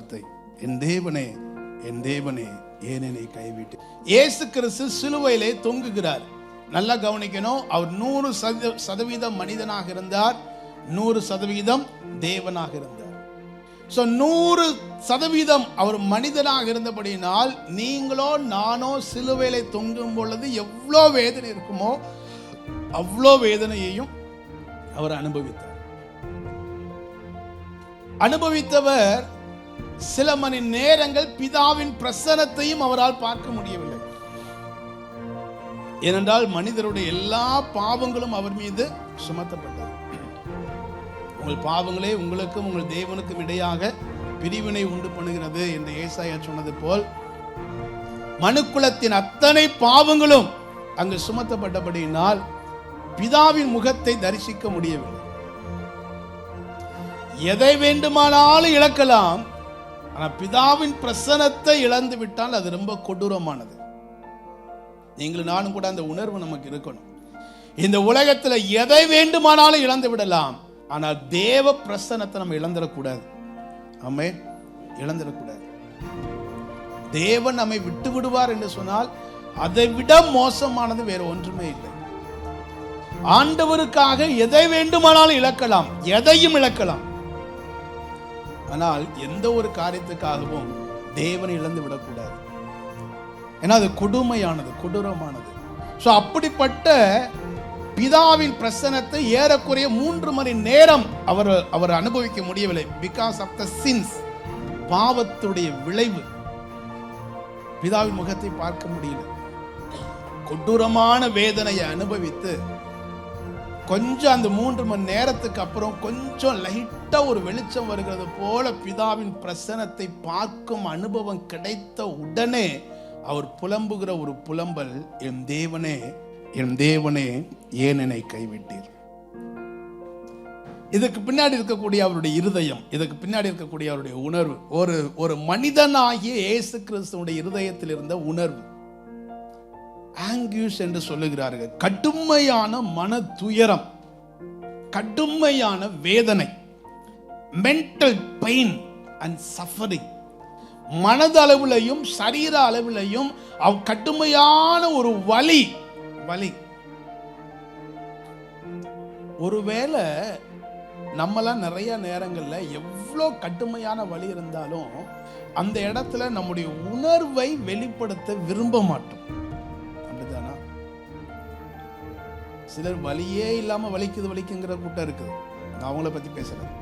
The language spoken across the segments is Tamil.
வார்த்தை, என் தேவனே என் தேவனே ஏன் என்னை கைவிட்டு. இயேசு கிறிஸ்து சிலுவையிலே தொங்குகிறார். நல்லா கவனிக்கணும், அவர் 100% மனிதனாக இருந்தார், 100% தேவனாக இருந்தார். 100% அவர் மனிதனாக இருந்தபடியினால் நீங்களோ நானோ சிலுவையிலே தொங்கும் பொழுது எவ்வளோ வேதனை இருக்குமோ அவ்வளோ வேதனையையும் அவர் அனுபவித்தவர். சில மணி நேரங்கள் பிதாவின் பிரசன்னத்தையும் அவரால் பார்க்க முடியவில்லை. ஏனென்றால் மனிதருடைய எல்லா பாவங்களும் அவர் மீது சுமத்தப்பட்டது. உங்கள் பாவங்களே உங்களுக்கும் உங்கள் தேவனுக்கும் இடையாக பிரிவினை உண்டு பண்ணுகிறது என்று ஏசாயா சொன்னது போல் மனுக்குலத்தின் அத்தனை பாவங்களும் அங்கு சுமத்தப்பட்டபடியினால் பிதாவின் முகத்தை தரிசிக்க முடியவில்லை. எதை வேண்டுமானாலும் இழக்கலாம், ஆனால் பிதாவின் பிரசன்னத்தை இழந்து விட்டால் அது ரொம்ப கொடூரமானது. நீங்களும் நானும் கூட அந்த உணர்வு நமக்கு இருக்கணும். இந்த உலகத்தில் எதை வேண்டுமானாலும் இழந்து விடலாம், ஆனால் தேவ பிரசன்னத்தை நம்ம இழந்துடக்கூடாது. ஆமென், இழந்துடக்கூடாது. தேவன் நம்மை விட்டு விடுவார் என்று சொன்னால் அதை விட மோசமானது வேற ஒன்றுமே இல்லை. ஆண்டவருக்காக எதை வேண்டுமானாலும் இழக்கலாம், எதையும் இழக்கலாம். ஆனால் எந்த ஒரு காரியத்துக்காகவும் தேவனை இழந்து விடக்கூடாது. ஏன்னா அது கொடுமையானது, கொடூரமானது. அப்படிப்பட்ட பிதாவின் பிரசன்னத்தை ஏறக்குறைய 3 மணி நேரம் அவர் அனுபவிக்க முடியவில்லை. பிகாஸ் ஆஃப் த சின்ஸ், பாவத்துடைய விளைவு. பிதாவின் முகத்தை பார்க்க முடியல. கொடூரமான வேதனையை அனுபவித்து கொஞ்சம் அந்த 3 மணி நேரத்துக்கு அப்புறம் கொஞ்சம் லைட்டா ஒரு வெளிச்சம் வருகிறது போல பிதாவின் பிரசன்னத்தை பார்க்கும் அனுபவம் கிடைத்த உடனே அவர் புலம்புகிற ஒரு புலம்பல், என் தேவனே என் தேவனே ஏன் என்னை கைவிட்டீர். இதுக்கு பின்னாடி இருக்கக்கூடிய அவருடைய இருதயம், இதுக்கு பின்னாடி இருக்கக்கூடிய அவருடைய உணர்வு, ஒரு மனிதனாகிய இயேசு கிறிஸ்துவுடைய இருதயத்தில் இருந்த உணர்வு, ஆங்கியூஸ் என்று சொல்லுகிறார்கள். கடுமையான மன துயரம், கடுமையான வேதனை, மென்டல் பெயின் அண்ட் சஃபரிங். மனதளவிலையும் சரீர அளவிலையும் கடுமையான ஒரு வலி. ஒருவேளை நம்மளாம் நிறைய நேரங்கள்ல எவ்வளோ கடுமையான வலி இருந்தாலும் அந்த இடத்துல நம்முடைய உணர்வை வெளிப்படுத்த விரும்ப மாட்டோம். அப்படிதானா? சிலர் வலியே இல்லாம வலிக்குங்கிற கூட்டம் இருக்குது. நான் அவங்கள பத்தி பேசுறேன்.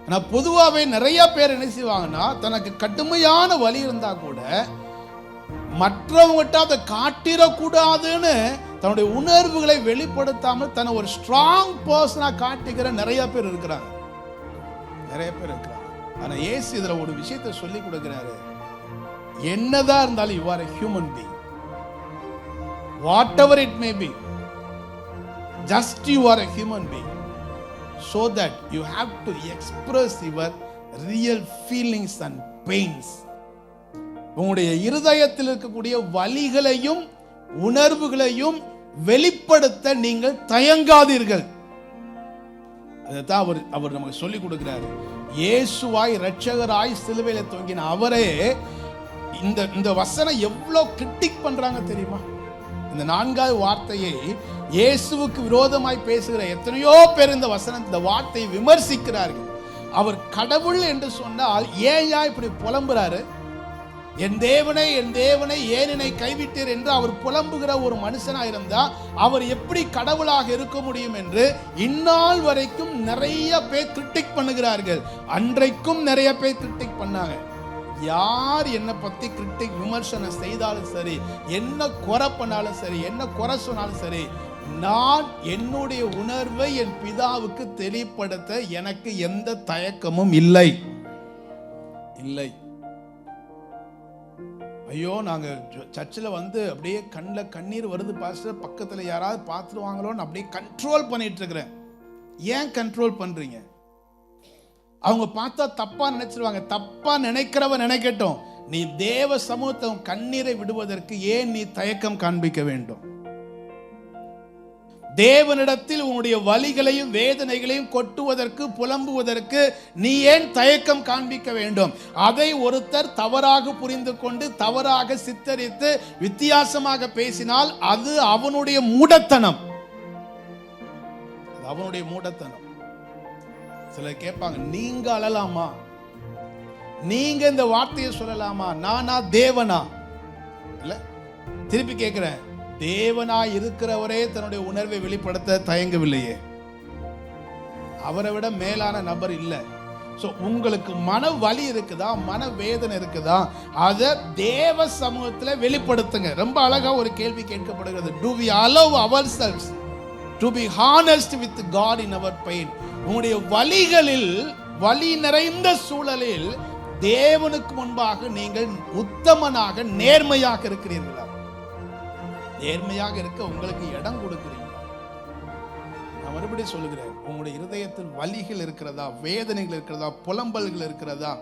ஆனா பொதுவாகவே நிறைய பேர் என்ன செய்வாங்கன்னா, தனக்கு கடுமையான வலி இருந்தா கூட மற்றவங்கிட்ட அதை காட்டிடக்கூடாதுன்னு தன்னுடைய உணர்வுகளை வெளிப்படுத்தாமல் தன்னை ஒரு ஸ்ட்ராங் பர்சனா காட்டிக்கிற நிறைய பேர் இருக்கிறாங்க. ஆனா இயேசு இதுல ஒரு விஷயத்தை சொல்லி கொடுக்கிறாரு. என்னதான் இருந்தாலும் you are a human being, whatever it may be, just you are a human being, so that you have to express your real feelings and pains. உங்களுடைய இருதயத்தில் இருக்கக்கூடிய வலிகளையும் உணர்வுகளையும் வெளிப்படுத்த நீங்கள் தயங்காதீர்கள். அதைத்தான் அவர் நமக்கு சொல்லிக் கொடுக்கிறார். இயேசுவாய் இரட்சகராய் சிலுவையில தொங்கின அவரே இந்த வசனம் எவ்வளவு கிரிட்டிக் பண்றாங்க தெரியுமா? இந்த 4வது வார்த்தையை இயேசுவுக்கு விரோதமாய் பேசுகிற எத்தனையோ பேர் இந்த வார்த்தையை விமர்சிக்கிறார்கள். அவர் கடவுள் என்று சொன்னால் ஏன் இப்படி புலம்புறாரு? என் தேவனை ஏன் என்னை கைவிட்டீர் என்று அவர் புலம்புகிற ஒரு மனுஷனாக இருந்தா அவர் எப்படி கடவுளாக இருக்க முடியும் என்று இந்நாள் வரைக்கும் நிறைய பேர் கிரிட்டிக் பண்ணுகிறார்கள். அன்றைக்கும் நிறைய பேர் கிரிட்டிக் பண்ணாங்க. யார் என்னை பத்தி கிரிட்டிக் விமர்சனம் செய்தாலும் சரி, என்ன குறை பண்ணாலும் சரி, என்ன குறை சொன்னாலும் சரி, நான் என்னுடைய உணர்வை என் பிதாவுக்கு தெளிவுபடுத்த எனக்கு எந்த தயக்கமும் இல்லை. ஐயோ, நாங்க சர்ச்சில் அப்படியே கண்ணில் கண்ணீர் வருது பாஸ்டர், பக்கத்தில் யாராவது பார்த்துருவாங்களோன்னு அப்படியே கண்ட்ரோல் பண்ணிட்டு இருக்கிறேன். ஏன் கண்ட்ரோல் பண்றீங்க? அவங்க பார்த்தா தப்பா நினைச்சிருவாங்க. தப்பா நினைக்கிறவ நினைக்கட்டும். நீ தேவ சமூகத்தை கண்ணீரை விடுவதற்கு ஏன் நீ தயக்கம் காண்பிக்க வேண்டும்? தேவனிடத்தில் உன்னுடைய வலிகளையும் வேதனைகளையும் கொட்டுவதற்கு, புலம்புவதற்கு நீ ஏன் தயக்கம் காண்பிக்க வேண்டும்? அதை ஒருத்தர் தவறாக புரிந்து கொண்டு தவறாக சித்தரித்து வித்தியாசமாக பேசினால் அது அவனுடைய மூடத்தனம். அவனுடைய மூடத்தனம். சிலர் கேட்பாங்க, நீங்க அழலாமா? நீங்க இந்த வார்த்தையை சொல்லலாமா? நானா தேவனா? இல்ல, திருப்பி கேட்கிறேன், தேவனாய் இருக்கிறவரே தன்னுடைய உணர்வை வெளிப்படுத்த தயங்கவில்லையே. அவரை விட மேலான நபர் இல்லை. ஸோ உங்களுக்கு மன வலி இருக்குதா, மன வேதனை இருக்குதா, அதை தேவ சமூகத்தில் வெளிப்படுத்துங்க. ரொம்ப அழகா ஒரு கேள்வி கேட்கப்படுகிறது. Do we allow ourselves to be honest with God in our pain? உங்களுடைய வலிகளில், வலி நிறைந்த சூழலில் தேவனுக்கு முன்பாக நீங்கள் உத்தமனாக நேர்மையாக இருக்கிறீர்களா? நேர்மையாக இருக்க உங்களுக்கு இடம் கொடுக்கிறீங்களா? நான் மறுபடியும் சொல்லுகிறேன், உங்களுடைய இருதயத்தில் வலிகள் இருக்கிறதா, வேதனைகள் இருக்கிறதா, புலம்பல்கள் இருக்கிறதா,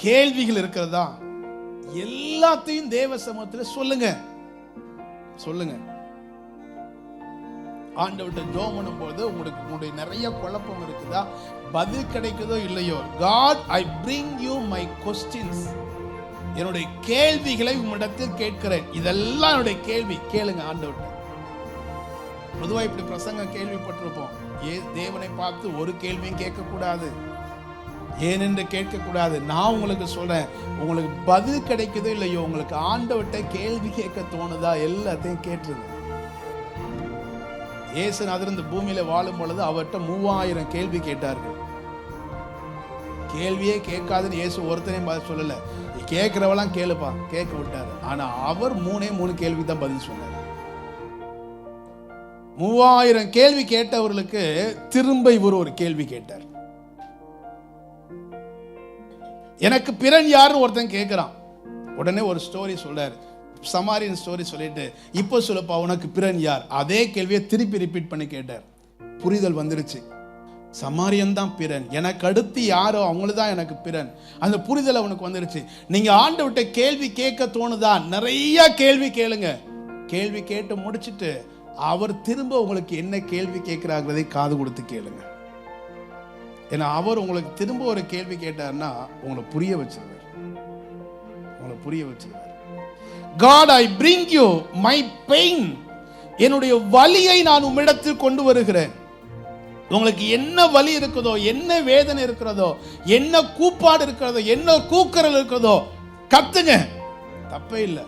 கேள்விகள் இருக்கிறதா? எல்லாத்தையும் தேவ சமூகத்தில் சொல்லுங்க. சொல்லுங்க. ஆண்டவர்கிட்ட ஜெபம் பண்ணும்போது உங்களுக்கு நிறைய குழப்பம் இருக்குதா, பதில் கிடைக்குதோ இல்லையோ, God, I bring you my questions. என்னுடைய கேள்விகளை உம்மிடத்தில் கேட்கிறேன். இதெல்லாம் என்னுடைய கேள்வி. கேளுங்க ஆண்டவர்கிட்ட. பொதுவாக இப்படி பிரசங்கம் கேள்விப்பட்டிருப்போம். தேவனை பார்த்து ஒரு கேள்வியும் கேட்கக்கூடாது, ஏன் என்று கேட்கக்கூடாது. நான் உங்களுக்கு சொல்றேன், உங்களுக்கு பதில் கிடைக்குதோ இல்லையோ, உங்களுக்கு ஆண்டவர்கிட்ட கேள்வி கேட்க தோணுதா, எல்லாத்தையும் கேட்டுருங்க. இயேசுநாதர் இந்த பூமியில வாழும் பொழுது அவர்கிட்ட 3000 கேள்வி கேட்டார்கள். கேள்வியே கேட்காதுன்னு இயேசு ஒருத்தனையும் பதில் சொல்லல. கேட்கிறவெல்லாம் கேளுப்பா, கேட்க விட்டாரு. ஆனா அவர் 3 கேள்வி தான் பதில் சொன்னார். 3000 கேள்வி கேட்டவர்களுக்கு திரும்ப இவர் ஒரு கேள்வி கேட்டார். எனக்கு பிறன் யாருன்னு ஒருத்தன் கேட்கிறான். உடனே ஒரு ஸ்டோரி சொல்றாரு, சமாரியன் ஸ்டோரி சொல்லிட்டு, இப்போ சொல்லப்பா உனக்கு பிறன் யார்? அதே கேள்வியை திருப்பி ரிப்பீட் பண்ணி கேட்டார். புரிதல் வந்துருச்சு. சமாரியன் தான் பிறன், எனக்கு அடுத்து யாரோ அவங்களு தான் எனக்கு பிறன். அந்த புரிதல் அவனுக்கு வந்துருச்சு. நீங்க ஆண்டவர்கிட்ட கேள்வி கேட்க தோணுதா, நிறைய கேள்வி கேளுங்க. கேள்வி கேட்டு முடிச்சுட்டு அவர் திரும்ப உங்களுக்கு என்ன கேள்வி கேட்கிறாங்கிறதை காது கொடுத்து கேளுங்க. ஏன்னா அவர் உங்களுக்கு திரும்ப ஒரு கேள்வி கேட்டார்னா உங்களை புரிய வச்சிருவார். உங்களை புரிய வச்சிருவார். God, I bring you my pain. என்னுடைய வலியை நான் உம்மிடத்தில் கொண்டு வருகிறேன். உங்களுக்கு என்ன வலி இருக்குதோ, என்ன வேதனை இருக்கிறதோ, என்ன கூப்பாடு இருக்கிறதோ, என்ன கூக்குரல் இருக்கிறதோ கத்துங்க, தப்பே இல்லை.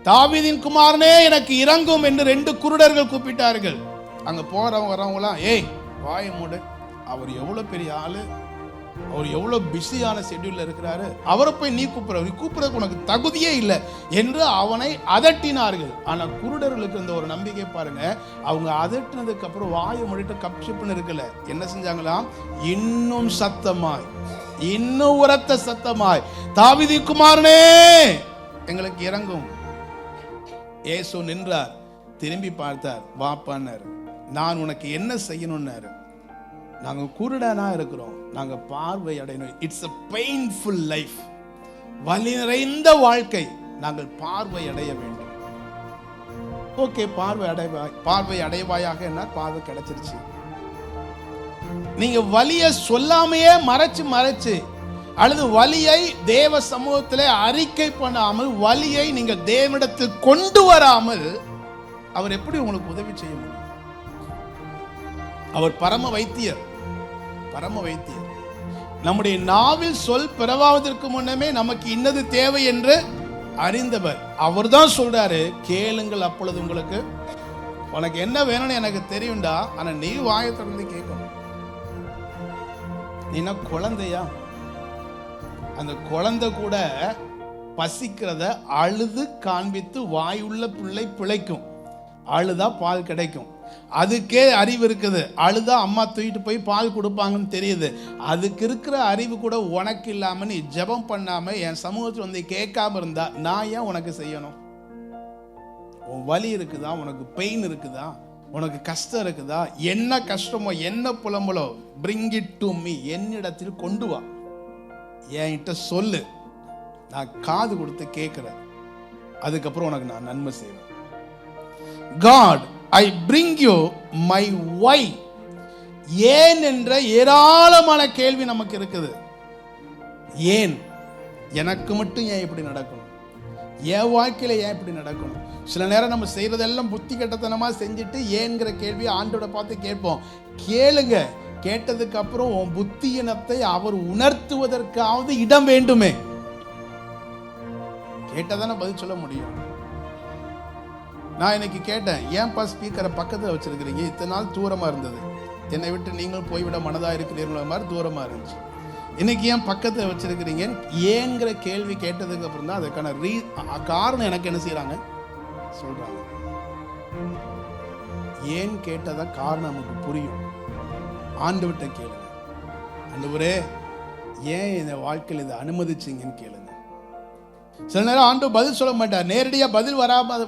தாவீதின் குமாரனே எனக்கு இரங்கும் என்று 2 குருடர்கள் கூப்பிட்டார்கள். அங்க போறவங்க வரவங்களாம், ஏய் வாயை மூடு, அவர் எவ்வளவு பெரிய ஆளு, அவர் எவ்வளவு பிஸியான ஷெட்யூல்ல இருக்கிறாரு, அவரை போய் நீ கூப்பிடுறதுக்கு உனக்கு தகுதியே இல்லை என்று அவனை அதட்டினார்கள். ஆனா குருடர்களுக்கு இந்த ஒரு நம்பிக்கை பாருங்க, அவங்க அதட்டினதுக்கு அப்புறம் வாயை மூடிட்டு கப்ஷிப்புன்னு இருக்கல, என்ன செஞ்சாங்களாம், இன்னும் சத்தமாய், இன்னும் உரத்த சத்தமாய், தாவீதின் குமாரனே எங்களுக்கு இறங்கும். இயேசு நின்றார், திரும்பி பார்த்தார், வாப்பான்னாரு, நான் உனக்கு என்ன செய்யணும்னாரு. நாங்க குருடனா இருக்கிறோம், நாங்க பார்வை அடையணும். It's a painful life. வலி நிறைந்த வாழ்க்கை, நாங்கள் பார்வை அடைய வேண்டும். ஓகே, பார்வை அடைவாயாக என்ன, பார்வை கிடைச்சிருச்சு. நீங்க வலியை சொல்லாமையே மறைச்சு அல்லது வலியை தேவ சமூகத்திலே அறிக்கை பண்ணாமல், வலியை நீங்கள் தேவனிடத்தில் கொண்டு வராமல் அவர் எப்படி உங்களுக்கு உதவி செய்ய முடியும்? அவர் பரம வைத்தியர். நம்முடைய நாவில் சொல் பிறவாவதற்கு முன்னமே நமக்கு இன்னது தேவை என்று அறிந்தவர். அவர் தான் சொல்றாரு, கேளுங்கள் அப்பொழுது உங்களுக்கு. உனக்கு என்ன வேணும்னு எனக்கு தெரியும்டா, ஆனா நீ வாயை திறந்து கேட்கணும். நீ குழந்தையா? அந்த குழந்தை கூட பசிக்கிறத அழுது காண்பித்து வாயுள்ள பிள்ளை பிழைக்கும். அழுதா பால் கிடைக்கும். அதுக்கே அறிவு இருக்குது. அழுதா அம்மா தூக்கிட்டு போய் பால் கொடுப்பாங்கன்னு தெரியுது. அதுக்கு இருக்கிற அறிவு கூட உனக்கு இல்லாம நீ ஜெபம் பண்ணாம என் சமூகத்தில் வந்து கேட்காம இருந்தா நான் ஏன் உனக்கு செய்யணும்? உன் வலி இருக்குதா, உனக்கு பெயின் இருக்குதா, உனக்கு கஷ்டம் இருக்குதா, என்ன கஷ்டமோ என்ன புலம்பலோ, bring it to me, என்னிடத்தில் கொண்டு வா, என்கிட்ட சொல்லு, நான் காது கொடுத்து கேட்கிறேன், அதுக்கப்புறம் உனக்கு நான் நன்மை செய்வேன். God, I bring you my why. ஏன் என்ற ஏராளமான கேள்வி நமக்கு இருக்குது. ஏன் எனக்கு மட்டும் ஏன் இப்படி நடக்கணும், என் வாழ்க்கையில ஏன் இப்படி நடக்கணும்? சில நேரம் நம்ம செய்யறதெல்லாம் புத்தி கட்டத்தனமா செஞ்சுட்டு ஏன்கிற கேள்வி ஆண்டோட பார்த்து கேட்போம். கேளுங்க, கேட்டதுக்கு அப்புறம் உன் புத்தியினத்தை அவர் உணர்த்துவதற்காவது இடம் வேண்டுமே. கேட்டதானே பதில் சொல்ல முடியும். நான் இன்னைக்கு கேட்டேன், ஏன்பா ஸ்பீக்கரை பக்கத்தில் வச்சிருக்கிறீங்க? இத்தனை நாள் தூரமா இருந்தது, என்னை விட்டு நீங்கள் போய்விட மனதா இருக்கிறீங்களோ மாதிரி தூரமா இருந்துச்சு. இன்னைக்கு ஏன் பக்கத்தில் வச்சிருக்கிறீங்க? ஏங்கிற கேள்வி கேட்டதுக்கு அப்புறம் தான் அதுக்கான காரணம் எனக்கு என்ன செய்யறாங்க சொல்றாங்க. ஏன் கேட்டதா காரணம் நமக்கு புரியும். ஆண்டவர்கிட்ட கேளுங்க, ஆண்டவரே ஏன் இந்த வாழ்க்கையில் இதை அனுமதிச்சிங்கன்னு கேளுங்க. சில நேரம் ஆண்டவர் பதில் சொல்ல மாட்டார், நேரடியாக பதில்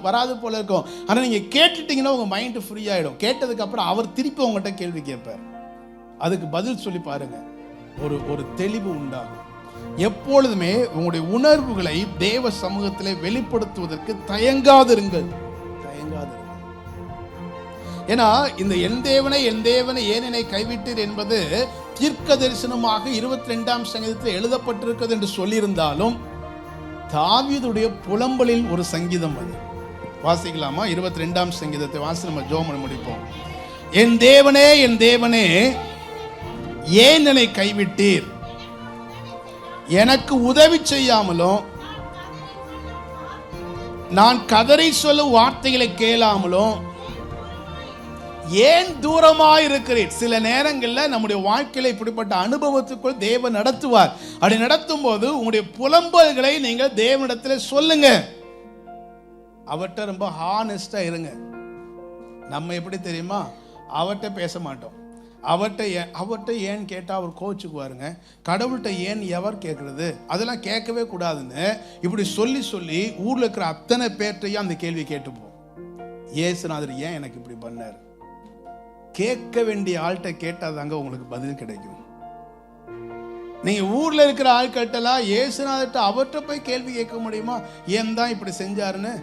வராது போல இருக்கும். ஆனால் நீங்கள் கேட்டுட்டீங்கன்னா உங்கள் மைண்டு ஃப்ரீ ஆகிடும். கேட்டதுக்கு அப்புறம் அவர் திருப்பி உங்கள்கிட்ட கேள்வி கேட்பார். அதுக்கு பதில் சொல்லி பாருங்க, ஒரு தெளிவு உண்டாகும். எப்பொழுதுமே உங்களுடைய உணர்வுகளை தேவ சமூகத்திலே வெளிப்படுத்துவதற்கு தயங்காதிருங்கள். ஏன்னா இந்த என் தேவனை ஏன் என்னை கைவிட்டீர் என்பது தீர்க்க தரிசனமாக 22ஆம் சங்கீதத்தில் எழுதப்பட்டிருக்கிறது என்று சொல்லியிருந்தாலும் தாவீதுடைய புலம்பலில் ஒரு சங்கீதம் அது. வாசிக்கலாமா? 22ஆம் சங்கீதத்தை வாசி நம்ம ஜெபம் முடிப்போம். என் தேவனே ஏன் என்னை கைவிட்டீர், எனக்கு உதவி செய்யாமலும் நான் கதறி சொல்லும் வார்த்தைகளை கேளாமலும் ஏன் தூரமாய் இருக்கிறீர்? சில நேரங்களில் நம்முடைய வாழ்க்கையில இப்படிப்பட்ட அனுபவத்துக்குள் தேவன் நடத்துவார். அப்படி நடத்தும் போது உங்களுடைய புலம்பல்களை நீங்கள் தேவனிடத்தில் சொல்லுங்க. அவர்கிட்ட ரொம்ப ஹானஸ்டா இருங்க. நம்ம எப்படி தெரியுமா, அவர்கிட்ட பேச மாட்டோம். அவர்கிட்ட ஏன் கேட்டால் அவர் கோச்சுக்குவாருங்க. கடவுள்கிட்ட ஏன் எவர் கேட்கறது, அதெல்லாம் கேட்கவே கூடாதுன்னு இப்படி சொல்லி ஊரில் இருக்கிற அத்தனை பேர்ட்டையும் அந்த கேள்வி கேட்டுப்போம். இயேசுநாதர் ஏன் எனக்கு இப்படி பண்ணார்? கேட்க வேண்டிய ஆள்கிட்ட கேட்டாதாங்க உங்களுக்கு பதில் கிடைக்கும். நீங்க ஊர்ல இருக்கிற ஆட்கள்கிட்டலாம் இயேசுநாதர்கிட்ட அவர்கிட்ட போய் கேள்வி கேட்க முடியுமா? ஏன் தான் இப்படி செஞ்சாருன்னு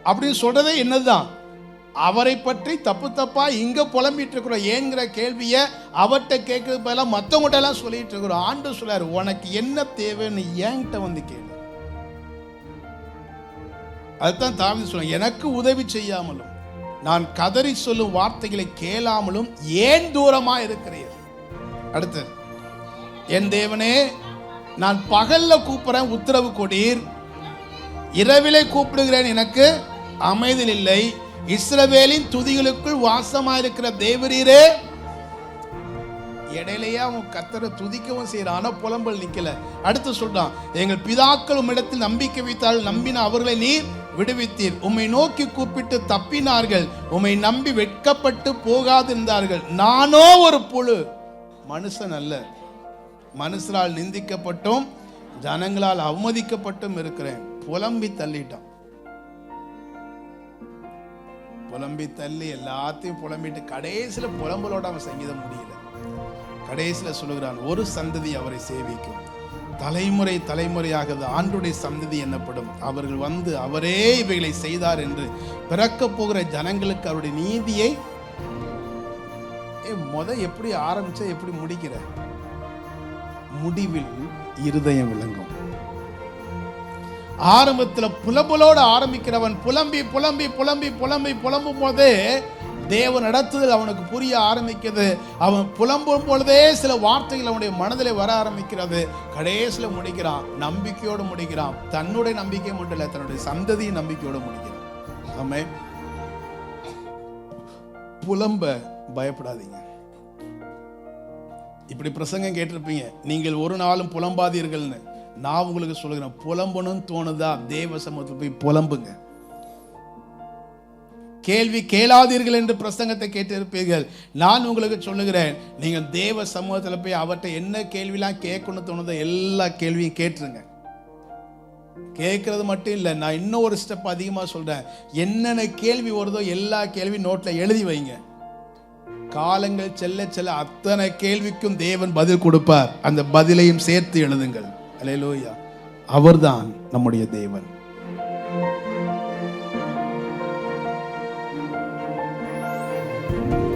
அப்படின்னு சொல்றதே என்னதுதான். அவரை பற்றி தப்பா இங்க புலம்பிட்டு இருக்கிறோம். ஏங்கிற கேள்வியை அவர்கிட்ட கேட்கறது பதிலா மற்றவங்கள்ட்ட எல்லாம் சொல்லிட்டு இருக்கிறோம். ஆண்டு சொல்லாரு, உனக்கு என்ன தேவைன்னு என்கிட்ட வந்து கேளு. அதுதான் தாவீது சொல்ல, எனக்கு உதவி செய்யாமலும் நான் கதறி சொல்லும் வார்த்தைகளை கேளாமலும் ஏன் தூரமா இருக்கிறீர்? அடுத்து, என் தேவனே நான் பகல்ல கூப்பிடுறேன், உத்தரவு கொடீர். இரவிலே கூப்பிடுகிறேன், எனக்கு அமைதி இல்லை. இஸ்ரவேலின் துதிகளுக்குள் வாசமாயிருக்கிற தேவரீரே. இடையிலேயே அவன் கர்த்தரை துதிக்கவும் செய்யறான், ஆனா புலம்பல் நிக்கல. அடுத்து சொல்றான், எங்கள் பிதாக்கள் உம்மிடத்தில் நம்பிக்கை வைத்தால் நம்பின அவர்களை நீர் விடுவித்தீர். உம்மை நோக்கி கூப்பிட்டு தப்பினார்கள், உம்மை நம்பி வெட்கப்பட்டு போகாதிருந்தார்கள். நானோ ஒரு புழு, மனுஷன் அல்ல, மனுஷரால் நிந்திக்கப்பட்டும் ஜனங்களால் அவமதிக்கப்பட்டும் இருக்கிறேன். புலம்பி தள்ளிட்டான். புலம்பி தள்ளி எல்லாத்தையும் புலம்பிட்டு கடைசியில் புலம்பலோட அவன் சங்கீதம் முடியல. கடைசியில் சொல்லுகிறான், ஒரு சந்ததி அவரை சேவிக்கும், தலைமுறை தலைமுறையாக ஆண்டுடைய சந்ததி என்னப்படும். அவர்கள் வந்து அவரே இவைகளை செய்தார் என்று பிறக்க போகிற ஜனங்களுக்கு அவருடைய நீதியை எப்படி ஆரம்பிச்ச எப்படி முடிக்கிற? முடிவில் இருதயம் விளங்கும். ஆரம்பத்தில் புலம்பலோடு ஆரம்பிக்கிறவன் புலம்பி புலம்பி புலம்பி புலம்பி புலம்பும் போதே தேவன் நடத்துதல் அவனுக்கு புரிய ஆரம்பிக்கிறது. அவன் புலம்பும் பொழுதே சில வார்த்தைகள் அவனுடைய மனதில் வர ஆரம்பிக்கிறது. கடைசியில் முடிக்கிறான், நம்பிக்கையோடு முடிக்கிறான். தன்னுடைய நம்பிக்கை மட்டும் இல்லை, தன்னுடைய சந்ததியின் நம்பிக்கையோடு முடிக்கிறான். ஆமென். புலம்ப பயப்படாதீங்க. இப்படி பிரசங்கம் கேட்டிருப்பீங்க, நீங்கள் ஒரு நாளும் புலம்பாதீர்கள்னு. நான் உங்களுக்கு சொல்லுகிறேன், புலம்பணும்னு தோணுதா தேவ சமூகத்தில் போய் புலம்புங்க. கேள்வி கேளாதீர்கள் என்று பிரசங்கத்தை கேட்டிருப்பீர்கள். நான் உங்களுக்கு சொல்லுகிறேன், நீங்கள் தேவ சமூகத்தில் போய் அவர்கிட்ட என்ன கேள்விலாம் கேட்கணும்னு தோணுதோ எல்லா கேள்வியும் கேட்டுருங்க. கேட்கறது மட்டும் இல்லை, நான் இன்னும் ஒரு ஸ்டெப் அதிகமாக சொல்றேன். என்னென்ன கேள்வி வருதோ எல்லா கேள்வி நோட்ல எழுதி வைங்க. காலங்கள் செல்ல செல்ல அத்தனை கேள்விக்கும் தேவன் பதில் கொடுப்பார். அந்த பதிலையும் சேர்த்து எழுதுங்கள். அல்லேலூயா. அவர்தான் நம்முடைய தேவன். ஆமென்